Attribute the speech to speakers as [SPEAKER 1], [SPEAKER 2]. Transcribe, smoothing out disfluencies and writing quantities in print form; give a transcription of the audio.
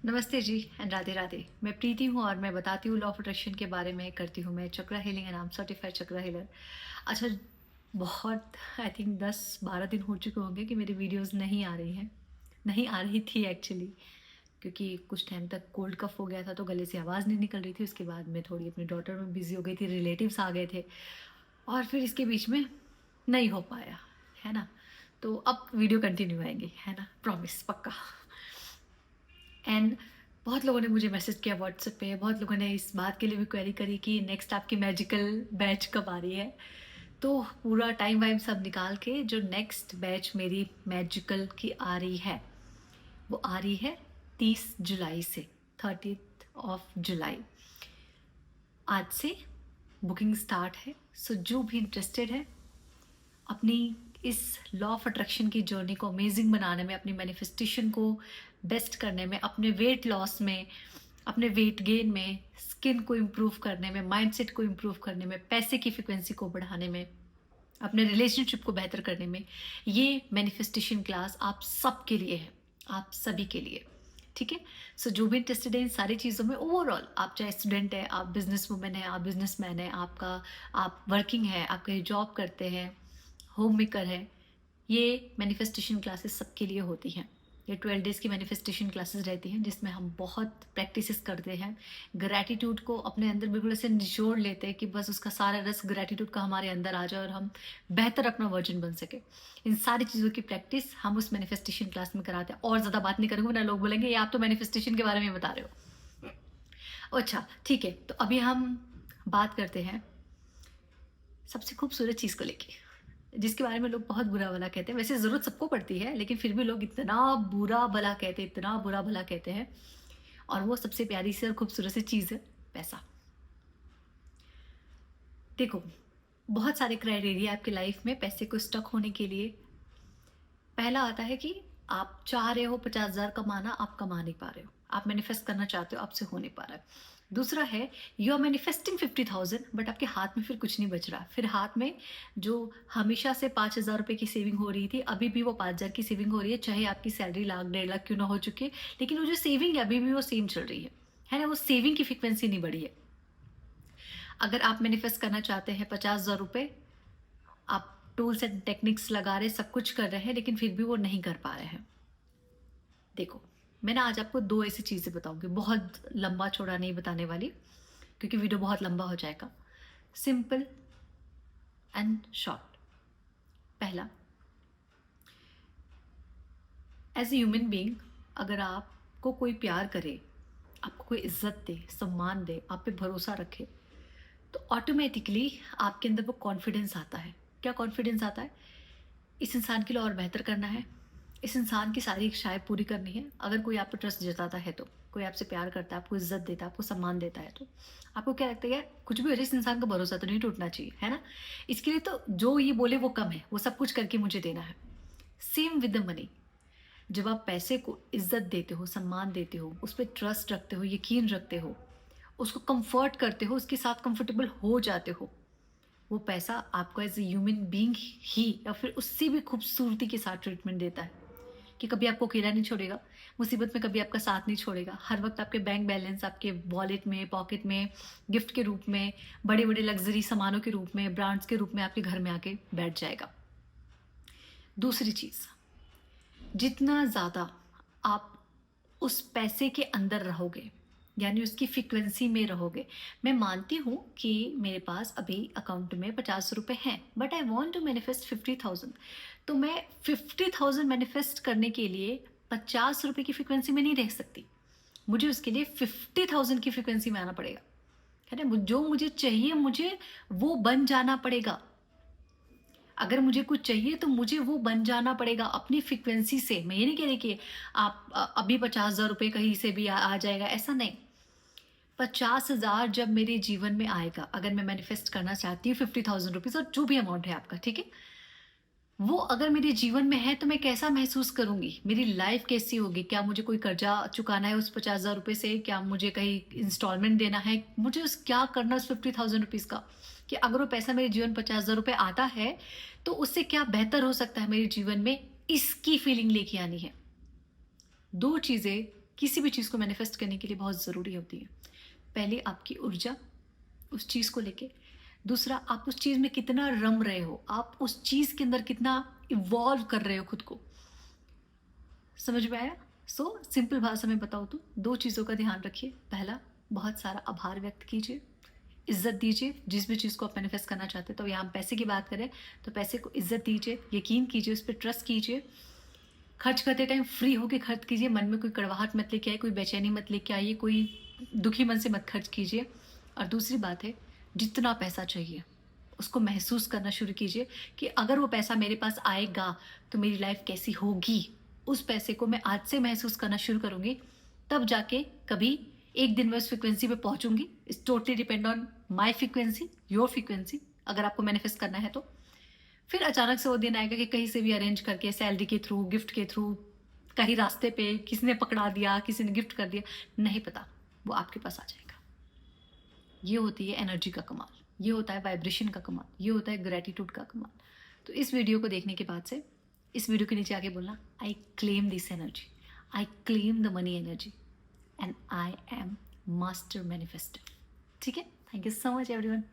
[SPEAKER 1] नमस्ते जी एंड राधे राधे। मैं प्रीति हूँ और मैं बताती हूँ लॉ ऑफ अट्रैक्शन के बारे में करती हूँ मैं chakra healing and I am certified chakra healer. अच्छा, बहुत आई थिंक 10-12 दिन हो चुके होंगे कि मेरी वीडियोस नहीं आ रही हैं, नहीं आ रही थी एक्चुअली, क्योंकि कुछ टाइम तक कोल्ड कफ हो गया था तो गले से आवाज़ नहीं निकल रही थी। उसके बाद मैं थोड़ी अपनी डॉटर में बिज़ी हो गई थी, रिलेटिव्स आ गए थे और फिर इसके बीच में नहीं हो पाया, है ना। तो अब वीडियो कंटिन्यू आएंगी, है ना, प्रॉमिस पक्का। एंड बहुत लोगों ने मुझे मैसेज किया व्हाट्सएप पे, बहुत लोगों ने इस बात के लिए भी क्वेरी करी कि नेक्स्ट आपकी मैजिकल बैच कब आ रही है। तो पूरा टाइम वाइम सब निकाल के जो नेक्स्ट बैच मेरी मैजिकल की आ रही है वो आ रही है 30 जुलाई से 30 जुलाई। आज से बुकिंग स्टार्ट है। सो जो भी इंटरेस्टेड है अपनी इस लॉ ऑफ अट्रैक्शन की जर्नी को अमेजिंग बनाने में, अपनी मैनिफेस्टेशन को बेस्ट करने में, अपने वेट लॉस में, अपने वेट गेन में, स्किन को इम्प्रूव करने में, माइंडसेट को इम्प्रूव करने में, पैसे की फ्रिक्वेंसी को बढ़ाने में, अपने रिलेशनशिप को बेहतर करने में, ये मैनिफेस्टेशन क्लास आप सबके लिए है, आप सभी के लिए। ठीक है। सो जो भी इंटरेस्टेड है इन सारी चीज़ों में, ओवरऑल आप चाहे स्टूडेंट है, आप बिजनेस वुमेन है, आप बिजनेसमैन है, आप वर्किंग है, आप कहीं जॉब करते हैं, होम मेकर है, ये मैनिफेस्टेशन क्लासेस सबके लिए होती हैं। ये 12 डेज़ की मैनिफेस्टेशन क्लासेस रहती हैं जिसमें हम बहुत प्रैक्टिसेस करते हैं। ग्रैटिट्यूड को अपने अंदर बिल्कुल ऐसे निचोड़ लेते हैं कि बस उसका सारा रस ग्रैटिट्यूड का हमारे अंदर आ जाए और हम बेहतर अपना वर्जन बन सके। इन सारी चीज़ों की प्रैक्टिस हम उस मैनिफेस्टेशन क्लास में कराते हैं। और ज़्यादा बात नहीं करूँगी ना, लोग बोलेंगे ये आप तो मैनिफेस्टेशन के बारे में बता रहे हो। अच्छा ठीक है, तो अभी हम बात करते हैं सबसे खूबसूरत चीज़ को लेके, जिसके बारे में लोग बहुत बुरा भला कहते हैं। वैसे ज़रूरत सबको पड़ती है, लेकिन फिर भी लोग इतना बुरा भला कहते हैं, इतना बुरा भला कहते हैं। और वो सबसे प्यारी सी और खूबसूरत सी चीज़ है पैसा। देखो, बहुत सारे क्राइटेरिया आपकी लाइफ में पैसे को स्टक होने के लिए। पहला आता है कि आप चाह रहे हो 50,000 कमाना, आप कमा नहीं पा रहे हो। आप मैनिफेस्ट करना चाहते हो, आपसे हो नहीं पा रहा है। दूसरा है यू आर मैनिफेस्टिंग 50,000 बट आपके हाथ में फिर कुछ नहीं बच रहा। फिर हाथ में जो हमेशा से 5,000 रुपये की सेविंग हो रही थी, अभी भी वो 5,000 की सेविंग हो रही है, चाहे आपकी सैलरी लाख 1.5 लाख क्यों ना हो चुकी है, लेकिन वो जो सेविंग है अभी भी वो सेम चल रही है ना। वो सेविंग की फ्रिक्वेंसी नहीं बढ़ी है। अगर आप मैनिफेस्ट करना चाहते हैं 50,000 रुपये, आप टूल्स एंड टेक्निक्स लगा रहे, सब कुछ कर रहे हैं, लेकिन फिर भी वो नहीं कर पा रहे हैं। देखो, मैं ना आज आपको 2 ऐसी चीज़ें बताऊँगी, बहुत लंबा चौड़ा नहीं बताने वाली, क्योंकि वीडियो बहुत लंबा हो जाएगा। Simple and short. पहला, एज़ अ ह्यूमन बीइंग, अगर आपको कोई प्यार करे, आपको कोई इज़्ज़त दे, सम्मान दे, आप पे भरोसा रखे, तो ऑटोमेटिकली आपके अंदर वो कॉन्फिडेंस आता है। क्या कॉन्फिडेंस आता है? इस इंसान के लिए और बेहतर करना है, इस इंसान की सारी इच्छाएँ पूरी करनी है। अगर कोई आप पे ट्रस्ट जताता है तो, कोई आपसे प्यार करता है, आपको इज़्ज़त देता है, आपको सम्मान देता है, तो आपको क्या लगता है यार कुछ भी हो जाए इस इंसान का भरोसा तो नहीं टूटना चाहिए, है ना? इसके लिए तो जो ये बोले वो कम है, वो सब कुछ करके मुझे देना है। Same with the money. जब आप पैसे को इज़्ज़त देते हो, सम्मान देते हो, उस पे ट्रस्ट रखते हो, यकीन रखते हो, उसको कम्फ़र्ट करते हो, उसके साथ कंफर्टेबल हो जाते हो, वो पैसा आपको एज़ अ ह्यूमन बीइंग ही या फिर उससे भी खूबसूरती के साथ ट्रीटमेंट देता है कि कभी आपको अकेला नहीं छोड़ेगा, मुसीबत में कभी आपका साथ नहीं छोड़ेगा। हर वक़्त आपके बैंक बैलेंस, आपके वॉलेट में, पॉकेट में, गिफ्ट के रूप में, बड़े-बड़े लग्ज़री सामानों के रूप में, ब्रांड्स के रूप में आपके घर में आके बैठ जाएगा। दूसरी चीज़, जितना ज़्यादा आप उस पैसे के अंदर रहोगे, यानी उसकी फ्रीक्वेंसी में रहोगे। मैं मानती हूँ कि मेरे पास अभी अकाउंट में 50 रुपए हैं, but I want to manifest 50,000। तो मैं 50,000 मैनिफेस्ट करने के लिए 50 रुपए की फ्रीक्वेंसी में नहीं रह सकती। मुझे उसके लिए 50,000 की फ्रीक्वेंसी में आना पड़ेगा, है ना। जो मुझे चाहिए, मुझे वो बन जाना पड़ेगा। अगर मुझे कुछ चाहिए तो मुझे वो बन जाना पड़ेगा अपनी फ्रीक्वेंसी से। मैं ये नहीं कह रही कि आप अभी 50,000 रुपये कहीं से भी आ जाएगा, ऐसा नहीं। 50,000 जब मेरे जीवन में आएगा, अगर मैं मैनिफेस्ट करना चाहती हूँ 50,000 रुपीज़ और जो भी अमाउंट है आपका, ठीक है? वो अगर मेरे जीवन में है तो मैं कैसा महसूस करूँगी? मेरी लाइफ़ कैसी होगी? क्या मुझे कोई कर्ज़ा चुकाना है उस 50,000 रुपए से? क्या मुझे कहीं इंस्टॉलमेंट देना है? मुझे उस क्या करना है उस 50,000 रुपीज़ का? कि अगर वो पैसा मेरे जीवन 50,000 रुपए आता है, तो उससे क्या बेहतर हो सकता है मेरे जीवन में? इसकी फीलिंग लेके आनी है। 2 चीज़ें किसी भी चीज़ को मैनिफेस्ट करने के लिए बहुत ज़रूरी होती है। पहले आपकी ऊर्जा उस चीज़ को लेके, दूसरा आप उस चीज़ में कितना रम रहे हो, आप उस चीज़ के अंदर कितना इवॉल्व कर रहे हो खुद को। समझ में आया? सो सिंपल भाषा में बताऊँ तो 2 चीज़ों का ध्यान रखिए। पहला, बहुत सारा आभार व्यक्त कीजिए, इज़्ज़त दीजिए जिस भी चीज़ को आप मैनिफेस्ट करना चाहते हैं। तो यहाँ हम पैसे की बात करें तो पैसे को इज़्ज़त दीजिए, यकीन कीजिए, उस पे ट्रस्ट कीजिए। खर्च करते टाइम फ्री होके खर्च कीजिए, मन में कोई कड़वाहट मत लेके आइए, कोई बेचैनी मत लेके आइए, कोई दुखी मन से मत खर्च कीजिए। और दूसरी बात है, जितना पैसा चाहिए उसको महसूस करना शुरू कीजिए कि अगर वो पैसा मेरे पास आएगा तो मेरी लाइफ कैसी होगी। उस पैसे को मैं आज से महसूस करना शुरू करूँगी, तब जाके कभी एक दिन मैं उस फ्रीक्वेंसी पे पहुँचूँगी। It's totally depend on my frequency, your frequency, अगर आपको मैनिफेस्ट करना है तो। फिर अचानक से वो दिन आएगा कि कहीं से भी अरेंज करके, सैलरी के थ्रू, गिफ्ट के थ्रू, कहीं रास्ते पे किसी ने पकड़ा दिया, किसी ने गिफ्ट कर दिया, नहीं पता, वो आपके पास आ जाएगा। ये होती है एनर्जी का कमाल, ये होता है वाइब्रेशन का कमाल, ये होता है ग्रेटिट्यूड का कमाल। तो इस वीडियो को देखने के बाद से इस वीडियो के नीचे आके बोलना, I claim this energy, I claim the money energy and I M master manifester. ठीक है? Thank you so much everyone.